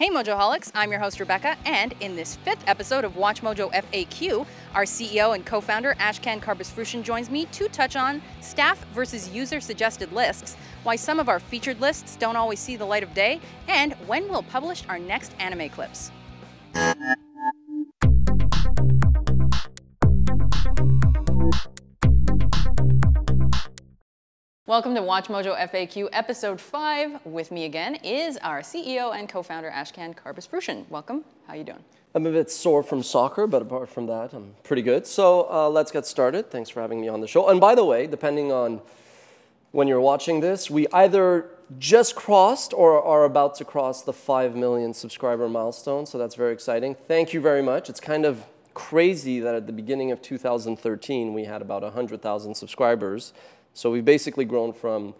Hey Mojoholics, I'm your host Rebecca, and in this 5th episode of WatchMojo FAQ, our CEO and co-founder Ashkan Karbasfrushin joins me to touch on staff versus user-suggested lists, why some of our featured lists don't always see the light of day, and when we'll publish our next anime clips. Welcome to WatchMojo FAQ Episode 5. With me again is our CEO and co-founder Ashkan Karbasfrushin. Welcome. How you doing? I'm a bit sore from soccer, but apart from that, I'm pretty good. So let's get started. Thanks for having me on the show. And by the way, depending on when you're watching this, we either just crossed or are about to cross the 5 million subscriber milestone. So that's very exciting. Thank you very much. It's kind of crazy that at the beginning of 2013, we had about 100,000 subscribers. So we've basically grown from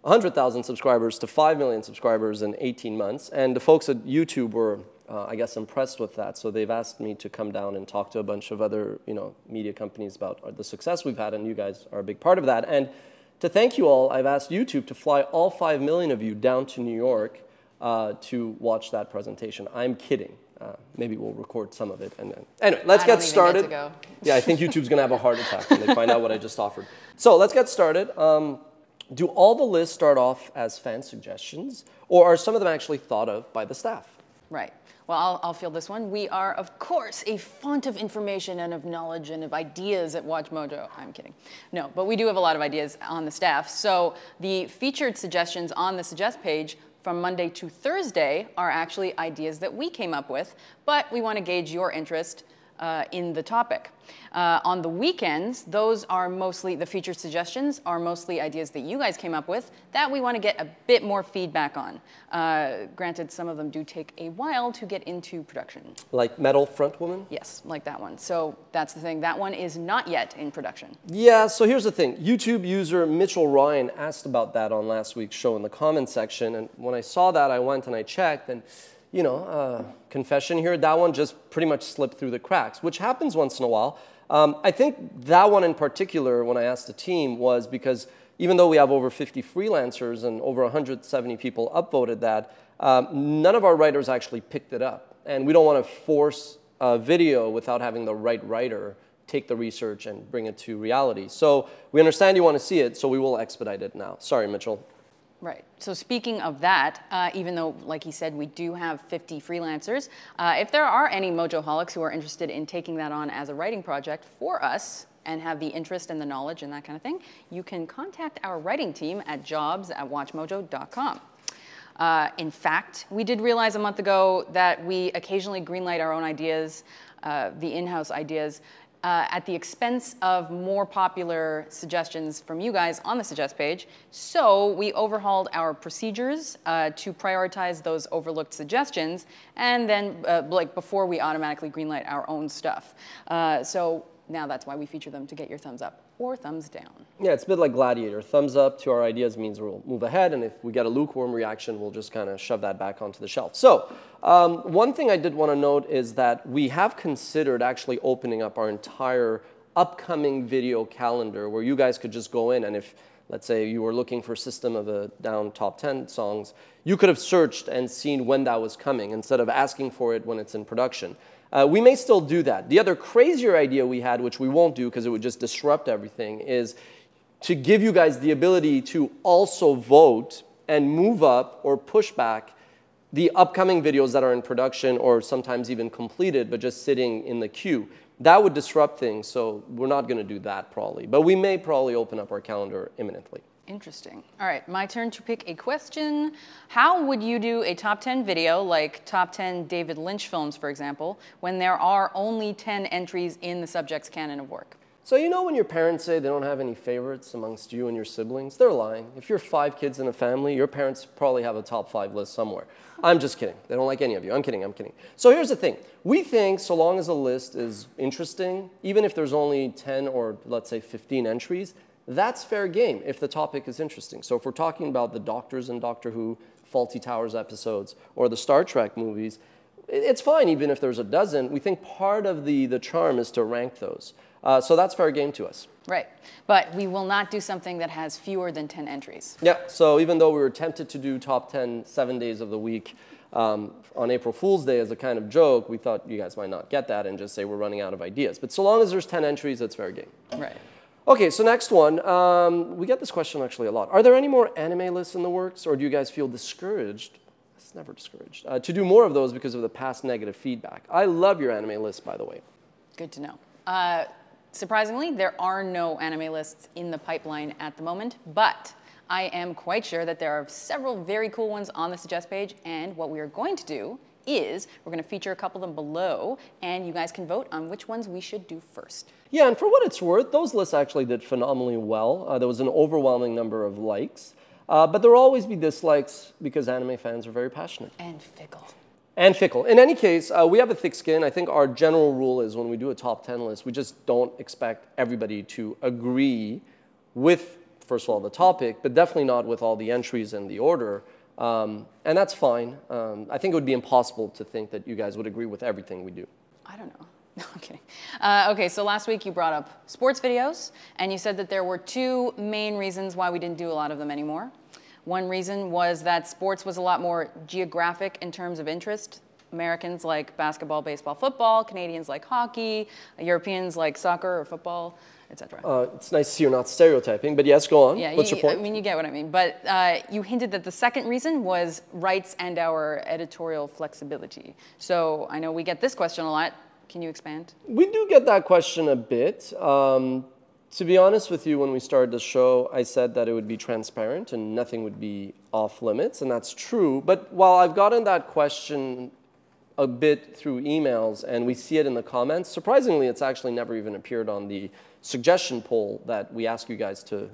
100,000 subscribers to 5 million subscribers in 18 months. And the folks at YouTube were, I guess, impressed with that. So they've asked me to come down and talk to a bunch of other media companies about the success we've had. And you guys are a big part of that. And to thank you all, I've asked YouTube to fly all 5 million of you down to New York to watch that presentation. I'm kidding. Maybe we'll record some of it. And then, anyway, let's get started. Yeah, I think YouTube's going to have a heart attack when they find out what I just offered. So let's get started. Do all the lists start off as fan suggestions, or are some of them actually thought of by the staff? Right. Well, I'll field this one. We are, of course, a font of information and of knowledge and of ideas at WatchMojo. I'm kidding. No, but we do have a lot of ideas on the staff. So the featured suggestions on the suggest page from Monday to Thursday are actually ideas that we came up with, but we want to gauge your interest in the topic. On the weekends, those are mostly, the featured suggestions are mostly ideas that you guys came up with that we want to get a bit more feedback on. Granted, some of them do take a while to get into production. Like Metal Front Woman? Yes, like that one. So that's the thing. That one is not yet in production. Yeah, so here's the thing. YouTube user Mitchell Ryan asked about that on last week's show in the comments section. And when I saw that, I went and I checked. And confession here, that one just pretty much slipped through the cracks, which happens once in a while. I think that one in particular, when I asked the team, was because even though we have over 50 freelancers and over 170 people upvoted that, none of our writers actually picked it up. And we don't want to force a video without having the right writer take the research and bring it to reality. So we understand you want to see it, so we will expedite it now. Sorry, Mitchell. Right. So speaking of that, even though, like he said, we do have 50 freelancers, if there are any Mojoholics who are interested in taking that on as a writing project for us and have the interest and the knowledge and that kind of thing, you can contact our writing team at jobs@WatchMojo.com. In fact, we did realize a month ago that we occasionally greenlight our own ideas, the in-house ideas, at the expense of more popular suggestions from you guys on the suggest page. So we overhauled our procedures to prioritize those overlooked suggestions, and then before we automatically greenlight our own stuff. So now that's why we feature them, to get your thumbs up or thumbs down. Yeah, it's a bit like Gladiator. Thumbs up to our ideas means we'll move ahead, and if we get a lukewarm reaction, we'll just kind of shove that back onto the shelf. So one thing I did want to note is that we have considered actually opening up our entire upcoming video calendar where you guys could just go in, and if, let's say, you were looking for System of a Down top 10 songs, you could have searched and seen when that was coming instead of asking for it when it's in production. We may still do that. The other crazier idea we had, which we won't do because it would just disrupt everything, is to give you guys the ability to also vote and move up or push back the upcoming videos that are in production or sometimes even completed but just sitting in the queue. That would disrupt things, so we're not going to do that probably. But we may probably open up our calendar imminently. Interesting. All right, my turn to pick a question. How would you do a top 10 video, like top 10 David Lynch films, for example, when there are only 10 entries in the subject's canon of work? So you know when your parents say they don't have any favorites amongst you and your siblings? They're lying. If you're 5 kids in a family, your parents probably have a top 5 list somewhere. I'm just kidding. They don't like any of you. I'm kidding. I'm kidding. So here's the thing. We think so long as a list is interesting, even if there's only 10 or let's say 15 entries, that's fair game if the topic is interesting. So if we're talking about the Doctors in Doctor Who, Faulty Towers episodes, or the Star Trek movies, it's fine even if there's a dozen. We think part of the charm is to rank those. So that's fair game to us. Right. But we will not do something that has fewer than 10 entries. Yeah, so even though we were tempted to do top 10 7 days of the week on April Fool's Day as a kind of joke, we thought you guys might not get that and just say we're running out of ideas. But so long as there's 10 entries, it's fair game. Right. Okay, so next one. We get this question actually a lot. Are there any more anime lists in the works, or do you guys feel discouraged? It's never discouraged. To do more of those because of the past negative feedback. I love your anime list, by the way. Good to know. Surprisingly, there are no anime lists in the pipeline at the moment, but I am quite sure that there are several very cool ones on the suggest page, and what we are going to do is we're going to feature a couple of them below, and you guys can vote on which ones we should do first. Yeah, and for what it's worth, those lists actually did phenomenally well. There was an overwhelming number of likes, but there will always be dislikes because anime fans are very passionate. And fickle. And fickle. In any case, we have a thick skin. I think our general rule is when we do a top 10 list, we just don't expect everybody to agree with, first of all, the topic, but definitely not with all the entries and the order. And that's fine. I think it would be impossible to think that you guys would agree with everything we do. I don't know. No, I'm kidding. Okay, so last week you brought up sports videos, and you said that there were two main reasons why we didn't do a lot of them anymore. One reason was that sports was a lot more geographic in terms of interest. Americans like basketball, baseball, football. Canadians like hockey. Europeans like soccer or football, etc. It's nice to see you're not stereotyping, but yes, go on. Yeah, what's your point? I mean, you get what I mean. But you hinted that the second reason was rights and our editorial flexibility. So I know we get this question a lot. Can you expand? We do get that question a bit. To be honest with you, when we started the show, I said that it would be transparent and nothing would be off limits, and that's true. But while I've gotten that question a bit through emails and we see it in the comments, surprisingly, it's actually never even appeared on the suggestion poll that we ask you guys to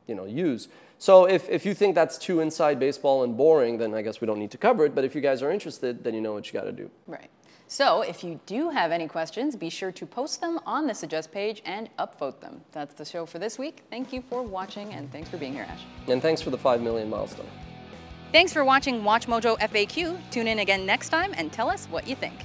use. So if you think that's too inside baseball and boring, then I guess we don't need to cover it. But if you guys are interested, then you know what you got to do. Right. So if you do have any questions, be sure to post them on the suggest page and upvote them. That's the show for this week. Thank you for watching, and thanks for being here, Ash. And thanks for the 5 million milestone. Thanks for watching WatchMojo FAQ. Tune in again next time and tell us what you think.